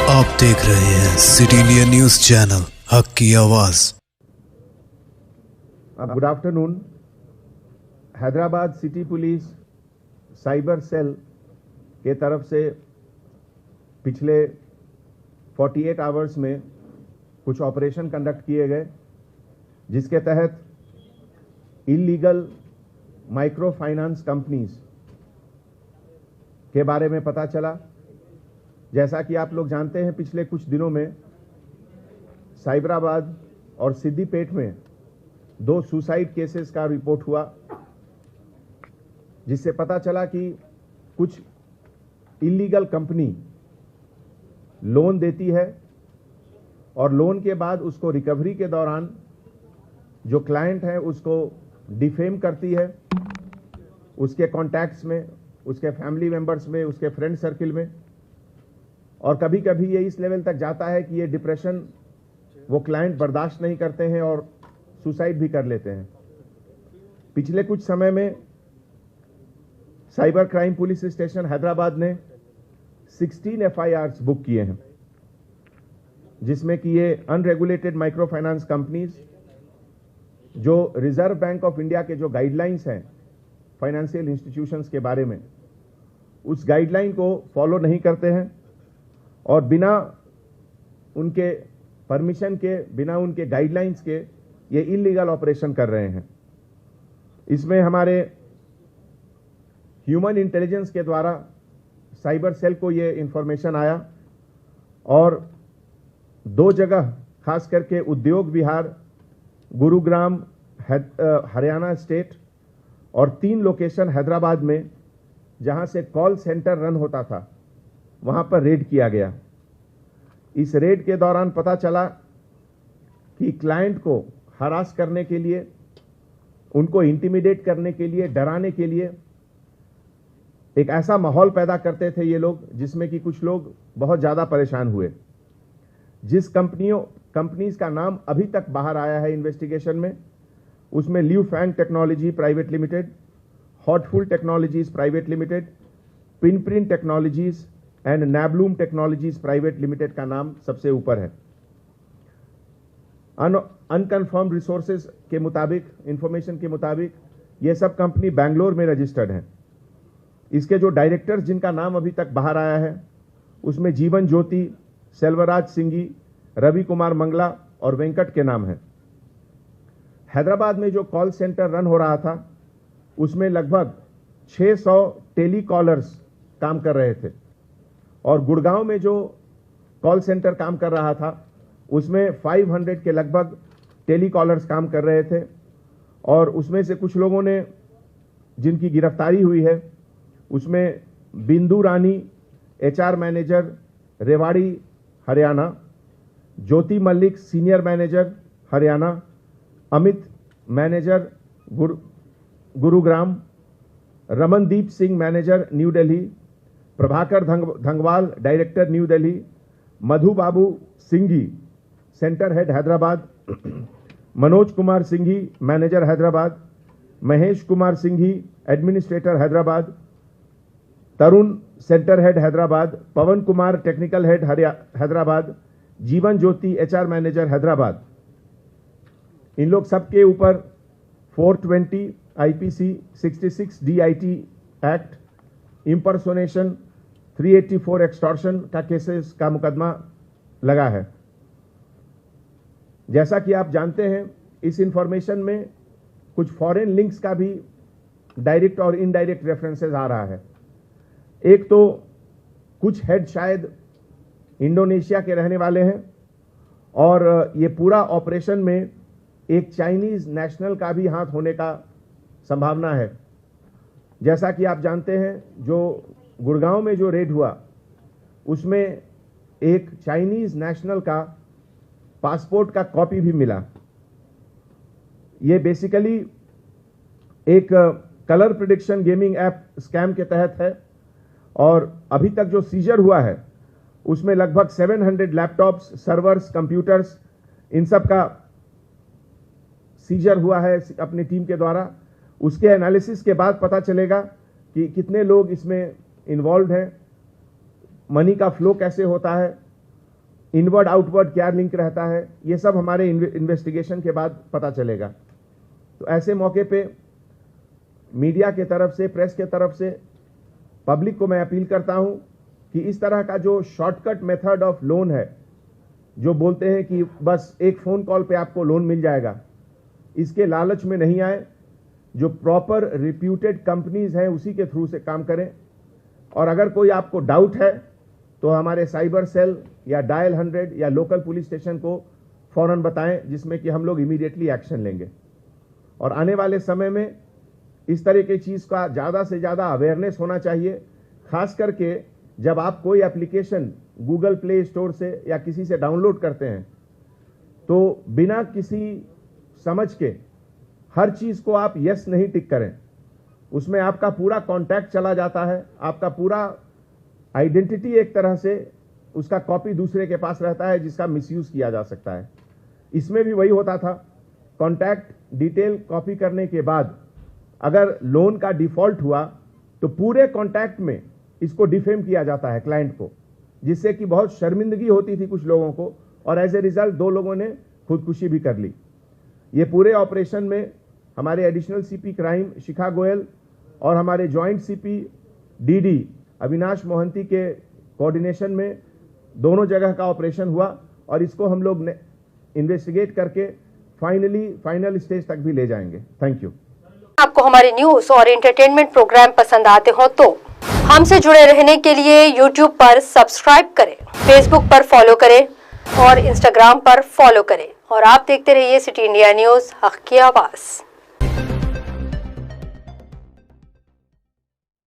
आप देख रहे हैं सिटी इंडिया न्यूज चैनल, हक की आवाज। Good afternoon. Hyderabad city police cyber cell के तरफ से पिछले 48 आवर्स में कुछ ऑपरेशन कंडक्ट किए गए, जिसके तहत इलीगल माइक्रो फाइनेंस कंपनीज के बारे में पता चला। जैसा कि आप लोग जानते हैं, पिछले कुछ दिनों में साइबराबाद और सिद्दीपेट में 2 सुसाइड केसेस का रिपोर्ट हुआ, जिससे पता चला कि कुछ इलीगल कंपनी लोन देती है और लोन के बाद उसको रिकवरी के दौरान जो क्लाइंट है उसको डिफेम करती है, उसके कॉन्टैक्ट्स में, उसके फैमिली मेंबर्स में, उसके फ्रेंड सर्किल में, और कभी कभी ये इस लेवल तक जाता है कि ये डिप्रेशन वो क्लाइंट बर्दाश्त नहीं करते हैं और सुसाइड भी कर लेते हैं। पिछले कुछ समय में cyber crime police station Hyderabad ने 16 FIRs बुक किए हैं, जिसमें कि ये अनरेगुलेटेड माइक्रो फाइनेंस कंपनीज जो रिजर्व बैंक ऑफ इंडिया के जो गाइडलाइंस हैं फाइनेंशियल इंस्टीट्यूशंस के बारे में, उस गाइडलाइन को फॉलो नहीं करते हैं और बिना उनके परमिशन के, बिना उनके गाइडलाइंस के ये इलीगल ऑपरेशन कर रहे हैं। इसमें हमारे ह्यूमन इंटेलिजेंस के द्वारा साइबर सेल को ये इंफॉर्मेशन आया और 2 जगह, खास करके उद्योग विहार, गुरुग्राम हरियाणा स्टेट, और 3 लोकेशन हैदराबाद में जहां से कॉल सेंटर रन होता था, वहां पर रेड किया गया। इस रेड के दौरान पता चला कि क्लाइंट को हरास करने के लिए, उनको इंटिमिडेट करने के लिए, डराने के लिए एक ऐसा माहौल पैदा करते थे ये लोग, जिसमें कि कुछ लोग बहुत ज्यादा परेशान हुए। जिस कंपनीज का नाम अभी तक बाहर आया है इन्वेस्टिगेशन में, उसमें Liu Fang technology private limited, Hotful technologies private limited, Pinprint technologies and Nabloom technologies private limited का नाम सबसे ऊपर है। अनकन्फर्म्ड रिसोर्सेज के मुताबिक, इंफॉर्मेशन के मुताबिक, ये सब कंपनी बैंगलोर में रजिस्टर्ड है। इसके जो डायरेक्टर्स जिनका नाम अभी तक बाहर आया है, उसमें जीवन ज्योति, सेल्वराज सिंघी, रवि कुमार मंगला और वेंकट के नाम है। हैदराबाद में जो कॉल सेंटर रन हो रहा था, उसमें लगभग 600 टेलीकॉलर्स काम कर रहे थे, और गुड़गांव में जो कॉल सेंटर काम कर रहा था, उसमें 500 के लगभग टेलीकॉलर्स काम कर रहे थे। और उसमें से कुछ लोगों ने जिनकी गिरफ्तारी हुई है, उसमें Bindu Rani, HR manager, Rewari Haryana, Jyoti Mallik, senior manager Haryana, Amit manager Gurugram, Ramandeep Singh manager New Delhi, Prabhakar Dhangwal director New Delhi, Madhu Babu Singhi centre head Hyderabad, Manoj Kumar Singhi manager Hyderabad, Mahesh Kumar Singhi administrator Hyderabad, Tarun centre head Hyderabad, Pawan Kumar technical head Hyderabad, Jeevan Jyoti HR manager Hyderabad. इन लोग सबके ऊपर 420 IPC 66 DIT act, impersonation, 384 extortion का केसेस का मुकदमा लगा है। जैसा कि आप जानते हैं, इस इंफॉर्मेशन में कुछ फॉरेन लिंक्स का भी डायरेक्ट और इनडायरेक्ट रेफरेंसेस आ रहा है। एक तो कुछ हेड शायद इंडोनेशिया के रहने वाले हैं, और ये पूरा ऑपरेशन में एक चाइनीज नेशनल का भी हाथ होने का संभावना है। जैसा कि आप जानते हैं, जो गुड़गांव में जो रेड हुआ, उसमें एक चाइनीज नेशनल का पासपोर्ट का कॉपी भी मिला। ये बेसिकली एक colour prediction gaming app scam के तहत है, और अभी तक जो सीजर हुआ है उसमें लगभग 700 लैपटॉप्स, सर्वर्स, कंप्यूटर्स, इन सब का सीजर हुआ है अपनी टीम के द्वारा। उसके एनालिसिस के बाद पता चलेगा कि कितने लोग इसमें इन्वॉल्व हैं, मनी का फ्लो कैसे होता है, इनवर्ड आउटवर्ड क्या लिंक रहता है, ये सब हमारे इन्वेस्टिगेशन के बाद पता चलेगा। तो ऐसे मौके पे मीडिया के तरफ से, प्रेस के तरफ से पब्लिक को मैं अपील करता हूं कि इस तरह का जो शॉर्टकट मेथड ऑफ लोन है, जो बोलते हैं कि बस एक फोन कॉल पे आपको लोन मिल जाएगा, इसके लालच में नहीं आए। जो प्रॉपर रिप्यूटेड कंपनीज हैं उसी के थ्रू से काम करें। और अगर कोई आपको डाउट है तो हमारे साइबर सेल या डायल 100 या लोकल पुलिस स्टेशन को फौरन बताएं, जिसमें कि हम लोग इमीडिएटली एक्शन लेंगे। और आने वाले समय में इस तरह की चीज़ का ज़्यादा से ज़्यादा अवेयरनेस होना चाहिए, खास करके जब आप कोई एप्लीकेशन गूगल प्ले स्टोर से या किसी से डाउनलोड करते हैं तो बिना किसी समझ के हर चीज़ को आप यस नहीं टिक करें। उसमें आपका पूरा कॉन्टैक्ट चला जाता है, आपका पूरा आइडेंटिटी एक तरह से उसका कॉपी दूसरे के पास रहता है, जिसका मिसयूज किया जा सकता है। इसमें भी वही होता था, कॉन्टैक्ट डिटेल कॉपी करने के बाद अगर लोन का डिफॉल्ट हुआ तो पूरे कॉन्टैक्ट में इसको डिफेम किया जाता है क्लाइंट को, जिससे कि बहुत शर्मिंदगी होती थी कुछ लोगों को, और एज ए रिजल्ट 2 लोगों ने खुदकुशी भी कर ली। ये पूरे ऑपरेशन में हमारे एडिशनल सीपी क्राइम शिखा गोयल और हमारे joint CP DD Avinash Mohanty के कोऑर्डिनेशन में दोनों जगह का ऑपरेशन हुआ, और इसको हम लोग इन्वेस्टिगेट करके फाइनल स्टेज तक भी ले जाएंगे। Thank you. आपको हमारे न्यूज और एंटरटेनमेंट प्रोग्राम पसंद आते हो तो हमसे जुड़े रहने के लिए YouTube पर सब्सक्राइब करें, Facebook पर फॉलो करें और Instagram पर फॉलो करें। और आप देखते रहिए सिटी इंडिया न्यूज, हक की आवाज़।